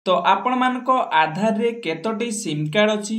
तो आपण मानको आधार रे केतोटी सिम कार्ड अछि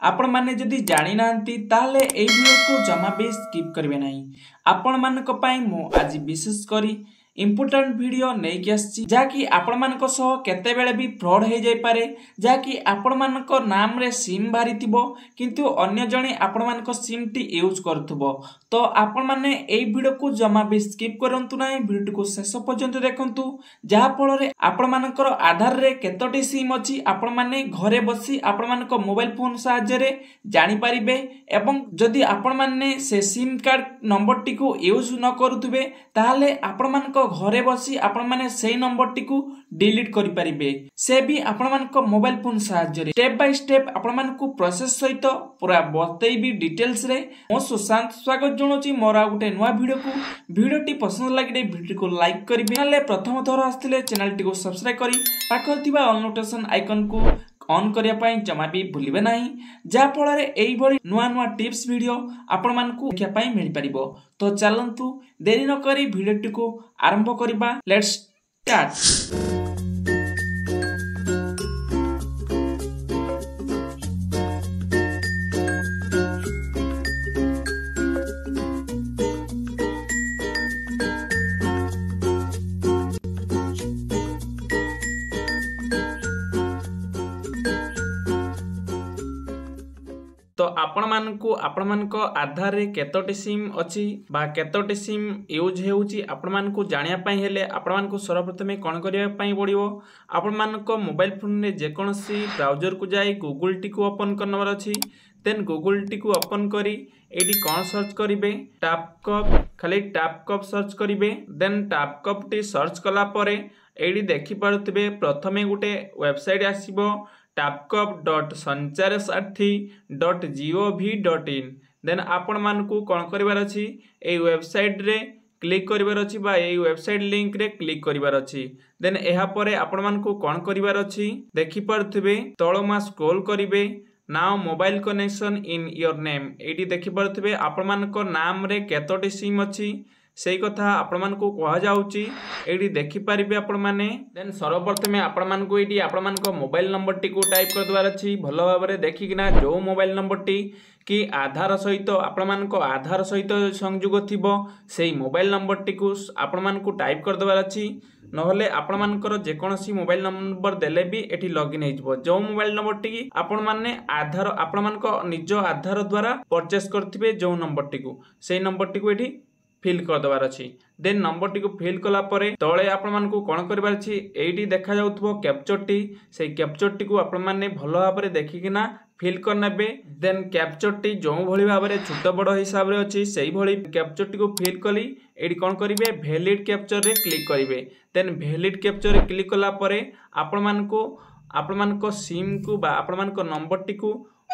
आपण माने जदि जानि नांती ताले एई वीडियो को जमा भी स्किप करबे नाही। आपण मानको पई मो आज विशेष करी इंपोर्टेंट वीडियो नै के आछि जाकी आपण मानको सह केते बेले भी फ्रॉड हे जाय पारे जाकी आपण मानको नाम रे सिम भारितिबो किंतु अन्य जणे आपण मानको सिम टी यूज करथुबो। तो आपण माने एई वीडियो को जमा भी स्किप करंतु नाही, वीडियो को शेष पर्यंत देखंतु जहा फल रे आपण मानकर आधार रे केतोटी सिम अछि आपण माने घरे बसी आपण मानको मोबाइल फोन सहायता रे जानि परिबे एवं जदि आपण माने से सिम कार्ड नंबर टी को यूज न करूथबे ताले आपण मानको घरे बसी आपण माने सेही नंबर टी को डिलीट करि परिबे से भी आपण मानको मोबाइल फोन सहायता रे स्टेप बाय स्टेप आपण मानको प्रोसेस सहित पूरा बतैबी डिटेल्स रे। मो सुशांत स्वागत जणोची मोर आ गुटे नवा वीडियो टी पसंद लागिले वीडियो को लाइक करिबे, नाले प्रथम थोर आस्थिले चैनल टी को सब्सक्राइब करी पाखर थिबा ऑल नोटिफिकेशन आइकन को ऑन करिया पई जमा भी भूलिबे नाही जा फल रे एई भली नुवा नुवा टिप्स वीडियो आपण मानकू देखिया पई मिल परिबो। तो चलंतु देरी न करी वीडियो टी को आरंभ करिबा, लेट्स स्टार्ट। तो आपण मानक आधार रे केतोटी सिम अछि बा केतोटी सिम यूज हेउची आपण मानकू जानिया पई हेले आपण मानकू सर्वप्रथमे कोन करिया पई पड़िबो। आपण मानक मोबाइल फोन रे जे कोनसी ब्राउजर को जाई गूगल टी को ओपन करनवर अछि, देन गूगल टी को ओपन करी एडी कोन सर्च करिवे टैपकप, खाली टैपकप सर्च करिवे, देन टैपकप टी सर्च कला परे एडी देखि पारुतबे प्रथमे गुटे वेबसाइट आसीबो tapcop.sancharsathi.gov.in। देन आपण मानकू कोन करिवार अछि ए वेबसाइट रे क्लिक करिवार अछि बा ए वेबसाइट लिंक रे क्लिक करिवार अछि। देन एहा परे आपण मानकू कोन करिवार अछि देखि पारुथबे तळमा स्क्रॉल करिवे now mobile connection in your name एडी देखि पारुथबे आपण मानको नाम रे केतोटी सिम अछि सेही कथा आपण मानकू कहा जाउची एडी देखि पारिबे आपण माने। देन सर्वप्रथमे आपण मानकू एडी आपण मानको मोबाइल नंबर टी को टाइप कर दवार अछि भलो भाबरे देखिकिना जो मोबाइल नंबर टी कि आधार सहित आपण मानको आधार सहित संयोग थिबो सेही मोबाइल नंबर टी को आपण मानकू टाइप कर दवार अछि, नहले आपण मानकर जे कोनसी मोबाइल नंबर देले भी एठी लॉगिन हे जबो। जो मोबाइल नंबर टी आपण माने आधार आपण मानको निज आधार द्वारा परचेस करथिबे जो नंबर टी को सेही नंबर टी को एठी फिल कर दवार अछि। देन नंबर टी को फिल कला परे तळे आपण मानकू कोन करबार अछि एडी देखा जाउथबो कैप्चर टी, सेही कैप्चर टी को आपण माने भलो भाबरे देखिकिना फिल कर नेबे। देन कैप्चर टी जो भली भाबरे छोट बड़ हिसाब रे अछि सेही भली कैप्चर टी को फिल कली एडी कोन करिवे वैलिड कैप्चर रे क्लिक करिवे। देन वैलिड कैप्चर रे क्लिक कला परे आपण मानको सिम को बा आपण मानको नंबर टी को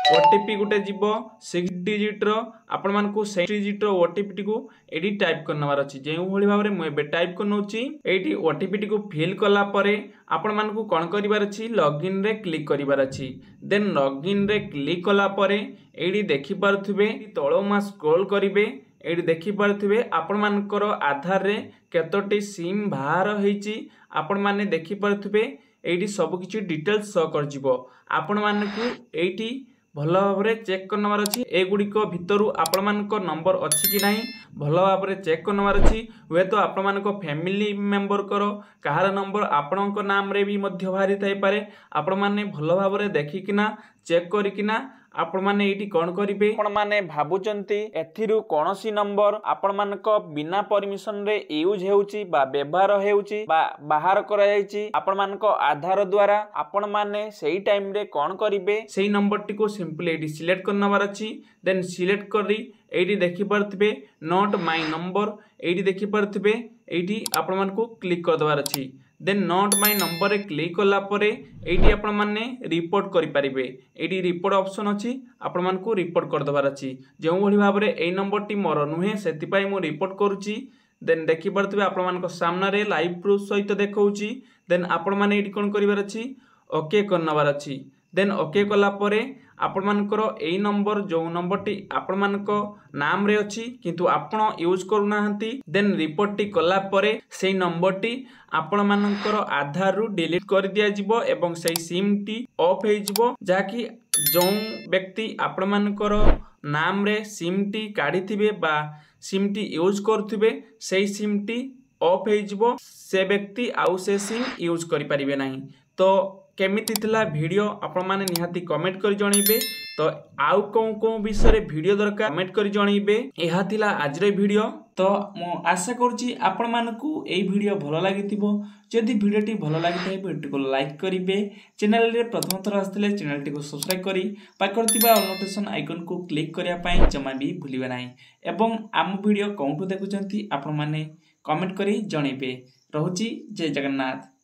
ओटीपी गुटे जीवो 6 डिजिट रो आपण मानकू 6 डिजिट रो ओटीपी टी को एडी टाइप करनवार अछि। जे भली भाबरे मु एबे टाइप करनोची एडी ओटीपी टी को फिल कला परे आपण मानकू कोन करिवार अछि लॉगिन रे क्लिक करिवार अछि। देन लॉगिन रे क्लिक कला परे एडी देखि पारुथबे तळमा स्क्रॉल करिवे एडी देखि पारुथबे आपण मानकर आधार रे केतोटी सिम बाहर हेची आपण माने देखि पारुथबे एडी सब किछि डिटेल्स शो कर जिवो। आपण मानकू एटी भलो भाबरे चेक करनवार अछि ए गुडिको भितरु आपण मानको नंबर अछि कि नाही भलो भाबरे चेक करनवार अछि। वे तो आपण मानको फैमिली मेंबर करो कहार नंबर आपणक नाम रे भी मध्य भारी थाई पारे आपण माने भलो भाबरे देखिकिना चेक करिकिना आपण माने एटी कोन करिवे आपण माने भाबुचंती एथिरु कोनोसी नंबर आपण मानको बिना परमिशन रे यूज हेउची बा व्यवहार हेउची बा बाहर करा जायची आपण मानको आधार द्वारा आपण माने सेही टाइम रे कोन करिवे सेही नंबर टी को सिंपली एटी सिलेक्ट करनवार अछि। देन सिलेक्ट करी एटी देखि पारथिबे नॉट माय नंबर एटी देखि पारथिबे एटी आपण मानको क्लिक कर दवार अछि। देन नॉट माय नंबर रे क्लिक कला परे एटी आपण माने रिपोर्ट करि परिबे एटी रिपोर्ट ऑप्शन अछि आपण मानको रिपोर्ट कर दवार अछि। जेउ भली भाबरे ए नंबर टी मोर नुहे सेति पई मु रिपोर्ट करूची। देन देखि पारथिबे आपण मानको सामना रे लाइव प्रूफ सहित देखौची। देन आपण माने एटी कोन करिवार अछि ओके करनवार अछि। देन ओके कला परे आपण मानकर एई नंबर जो नंबरटी आपण मानक नाम रे अछि किंतु आपण यूज करू नाहंती देन रिपोर्ट टी कला परे सेई नंबरटी आपण मानकर आधार रु डिलीट कर दिया जिवो एवं सेई सिम टी ऑफ हे जिवो जाकी जो व्यक्ति आपण मानकर नाम रे सिम टी काढी थिबे बा सिम टी यूज करथिबे सेई सिम टी ऑफ हे जिवो से व्यक्ति आउ से सिम यूज करि परिबे नाही। तो केमिति थिला वीडियो आपण माने निहाती कमेंट करि जणैबे। तो आउ कोन विषय रे वीडियो दरकार कमेंट करि जणैबे। एहा थिला आज रे वीडियो। तो मो आशा करछि आपण मानकू एई वीडियो भलो लागिथिबो। जदि वीडियोटी भलो लागिथाय वीडियो को लाइक करिवे, चैनल रे प्रथम थर आस्थिले चैनल टी को सब्सक्राइब करी पाखर थिबा नोटिफिकेशन आइकन को क्लिक करिया पई जमा भी भूलिबे नाही। एवं आम वीडियो कोंठु देखुचंती आपण माने कमेंट करी जणैबे। रहुछि जय जगन्नाथ।